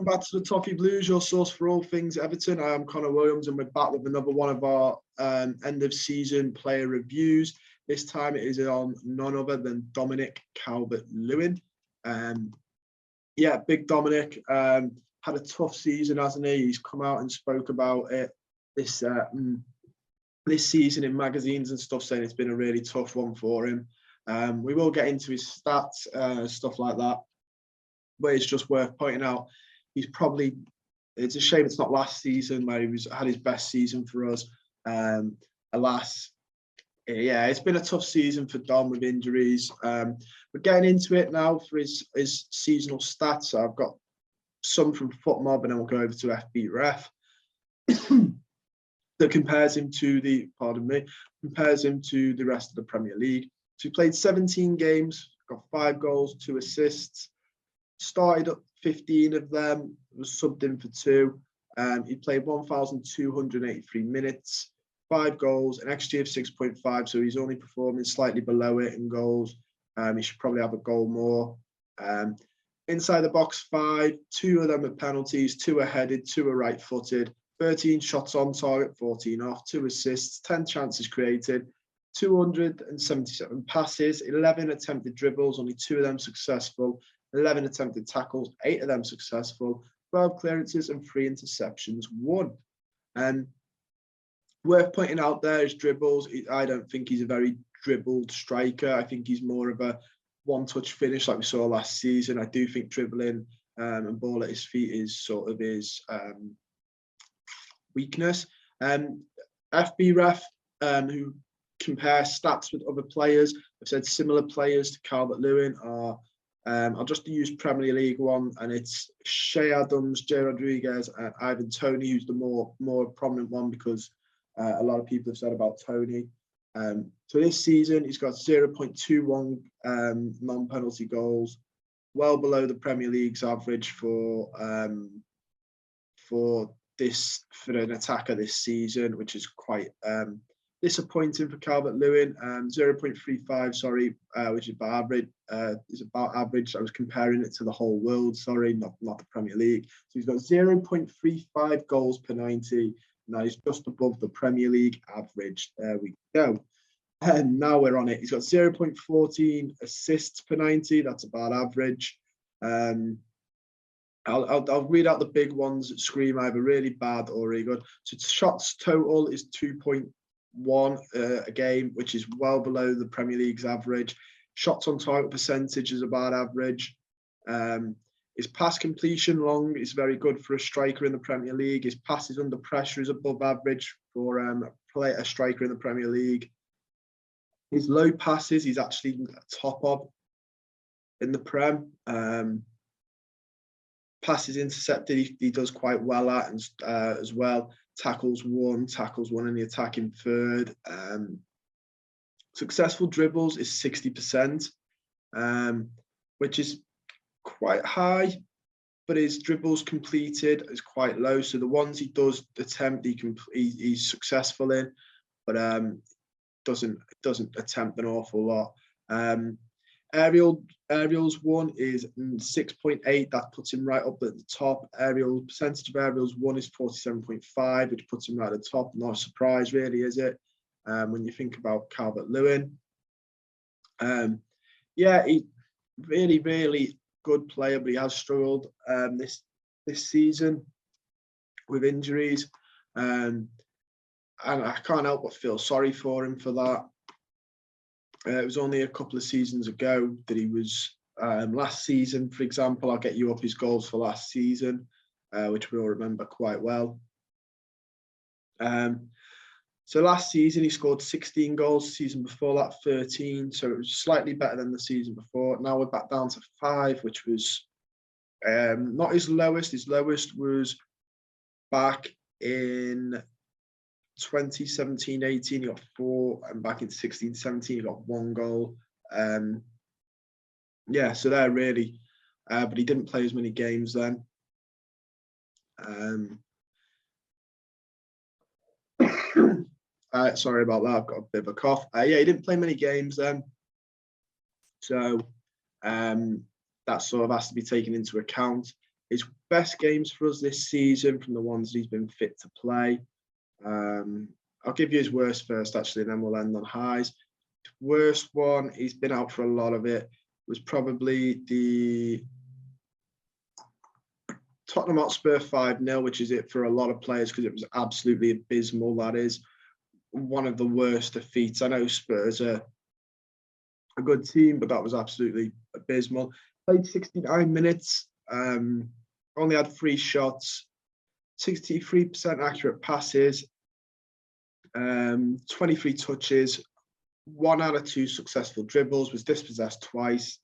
welcome back to the Toffee Blues, your source for all things Everton. I am Connor Williams and we're back with another one of our end of season player reviews. This time it is on none other than Dominic Calvert-Lewin. Big Dominic had a tough season, hasn't he? He's come out and spoke about it this season in magazines and stuff, saying it's been a really tough one for him. We will get into his stats, stuff like that. But it's just worth pointing out, it's a shame it's not last season where he had his best season for us. Alas, it's been a tough season for Dom with injuries. We're getting into it now for his seasonal stats. So I've got some from FootMob and then we'll go over to FBref that compares him to the rest of the Premier League. So he played 17 games, got 5 goals, 2 assists. Started up 15 of them, was subbed in for 2. He played 1,283 minutes, 5 goals, an XG of 6.5, so he's only performing slightly below it in goals. He should probably have a goal more. Inside the box 5, 2 of them are penalties, 2 are headed, 2 are right-footed, 13 shots on target, 14 off, 2 assists, 10 chances created, 277 passes, 11 attempted dribbles, only 2 of them successful, 11 attempted tackles, 8 of them successful, 12 clearances and 3 interceptions, 1. Worth pointing out there is dribbles. I don't think he's a very dribbled striker. I think he's more of a one-touch finish like we saw last season. I do think dribbling and ball at his feet is sort of his weakness. FBref, who compare stats with other players, have said similar players to Calvert-Lewin are I'll just use Premier League one, and it's Shea Adams, Jay Rodriguez, and Ivan Toney, who's the more prominent one because a lot of people have said about Toney. So this season, he's got 0.21 non-penalty goals, well below the Premier League's average for an attacker this season, which is quite disappointing for Calvert-Lewin. 0.35, which is about average. I was comparing it to the whole world, not the Premier League. So he's got 0.35 goals per 90. Now he's just above the Premier League average. There we go. And now we're on it. He's got 0.14 assists per 90. That's about average. I'll read out the big ones that scream either really bad or really good. So shots total is 2.1 a game, which is well below the Premier League's average. Shots on target percentage is about average. His pass completion long is very good for a striker in the Premier League. His passes under pressure is above average for a striker in the Premier League. His low passes, he's actually top of in the Prem. Passes intercepted, he does quite well at, and as well. Tackles one in the attacking third. Successful dribbles is 60%, which is quite high, but his dribbles completed is quite low. So the ones he does attempt, he's successful in, but doesn't attempt an awful lot. Aerials one is 6.8. That puts him right up at the top. Percentage of aerials one is 47.5, which puts him right at the top. Not a surprise, really, is it? When you think about Calvert-Lewin. He really, really good player, but he has struggled this season with injuries. And I can't help but feel sorry for him for that. It was only a couple of seasons ago that he was, last season, for example, I'll get you up his goals for last season, which we all remember quite well. So last season, he scored 16 goals, the season before that 13, so it was slightly better than the season before. Now we're back down to 5, which was not his lowest. His lowest was back in 2017-18, he got 4, and back in 16-17, he got 1 goal. So they're really, but he didn't play as many games then. Sorry about that, I've got a bit of a cough. He didn't play many games then. So that sort of has to be taken into account. His best games for us this season from the ones that he's been fit to play. I'll give you his worst first, actually, and then we'll end on highs. Worst one, he's been out for a lot of it, was probably the Tottenham Hotspur 5-0, which is it for a lot of players because it was absolutely abysmal. That is one of the worst defeats. I know Spurs are a good team, but that was absolutely abysmal. Played 69 minutes, only had 3 shots, 63% accurate passes, 23 touches, 1 out of 2 successful dribbles, was dispossessed twice,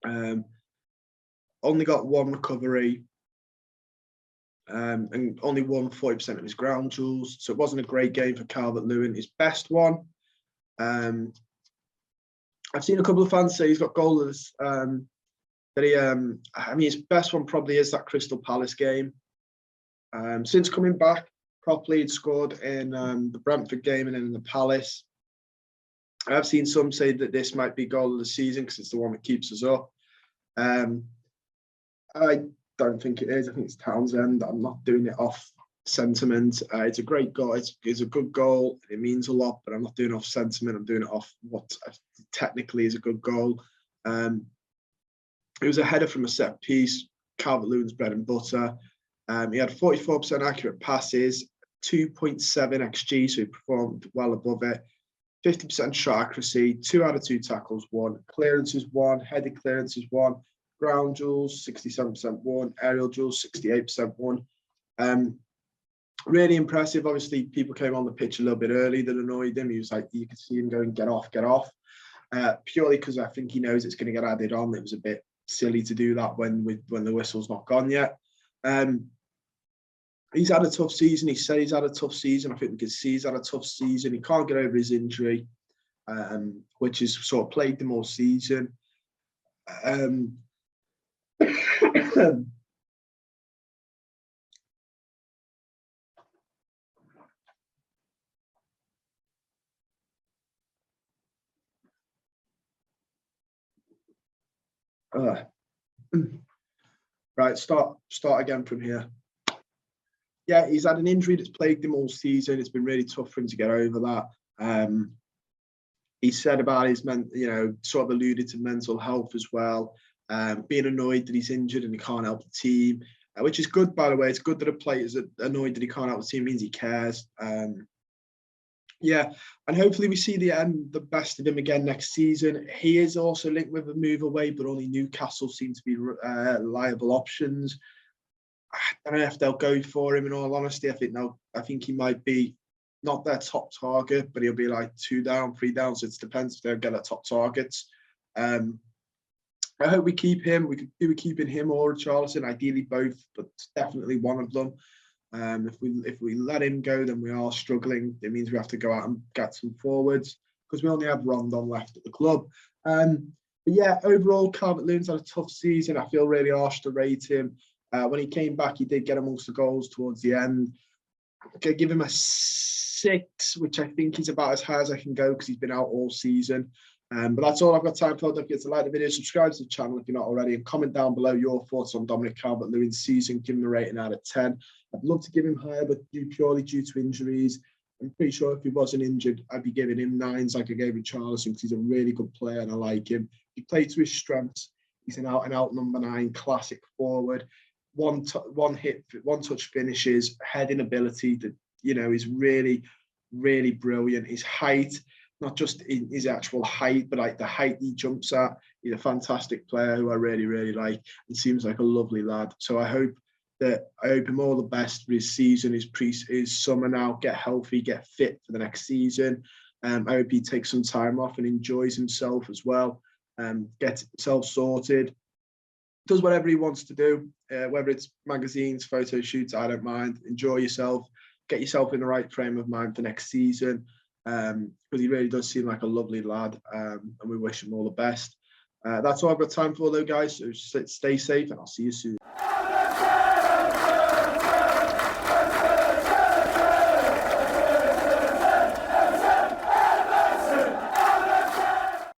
only got 1 recovery, and only won 40% of his ground duels. So it wasn't a great game for Calvert-Lewin. His best one, I've seen a couple of fans say he's got goals. His best one probably is that Crystal Palace game. Since coming back properly, he'd scored in the Brentford game and then in the Palace. I've seen some say that this might be goal of the season because it's the one that keeps us up. I don't think it is. I think it's Townsend. I'm not doing it off sentiment. It's a great goal. It's a good goal. It means a lot, but I'm not doing it off sentiment. I'm doing it off what technically is a good goal. It was a header from a set piece. Calvert-Lewin's bread and butter. He had 44% accurate passes, 2.7 XG, so he performed well above it. 50% shot accuracy, 2 out of 2 tackles won, clearances won, headed clearances won, ground duels 67% won, aerial duels 68% won. Really impressive. Obviously, people came on the pitch a little bit early that annoyed him. He was like, you could see him going, get off. Purely because I think he knows it's going to get added on. It was a bit silly to do that when the whistle's not gone yet. He's had a tough season. He said he's had a tough season. I think we can see he's had a tough season. He can't get over his injury, which has sort of plagued him all season. Right, start again from here. Yeah, he's had an injury that's plagued him all season. It's been really tough for him to get over that. He said about his sort of alluded to mental health as well, being annoyed that he's injured and he can't help the team, which is good, by the way. It's good that a player is annoyed that he can't help the team, means he cares. Yeah, and hopefully we see the best of him again next season. He is also linked with a move away, but only Newcastle seem to be liable options. I don't know if they'll go for him. In all honesty, I think he might be not their top target, but he'll be like 2 down, 3 down. So it depends if they'll get their top targets. I hope we keep him. We could do keeping him or Richarlison, ideally both, but definitely one of them. If we let him go, then we are struggling. It means we have to go out and get some forwards because we only have Rondon left at the club. But yeah, overall, Calvert-Lewin's had a tough season. I feel really harsh to rate him. When he came back, he did get amongst the goals towards the end. Okay, give him a 6, which I think is about as high as I can go because he's been out all season. But that's all I've got time for. Don't forget to like the video, subscribe to the channel if you're not already, and comment down below your thoughts on Dominic Calvert-Lewin's season. Give him a rating out of 10. I'd love to give him higher, but purely due to injuries. I'm pretty sure if he wasn't injured, I'd be giving him 9s like I gave Richarlison because he's a really good player and I like him. He played to his strengths. He's an out-and-out number 9, classic forward. One touch finishes, heading ability that is really, really brilliant. His height, not just in his actual height, but like the height he jumps at. He's a fantastic player who I really, really like and seems like a lovely lad. So I hope him all the best for his season, his summer now, get healthy, get fit for the next season. I hope he takes some time off and enjoys himself as well, gets himself sorted, does whatever he wants to do, whether it's magazines, photo shoots, I don't mind. Enjoy yourself, get yourself in the right frame of mind for next season, because he really does seem like a lovely lad, and we wish him all the best. That's all I've got time for though, guys, so stay safe and I'll see you soon.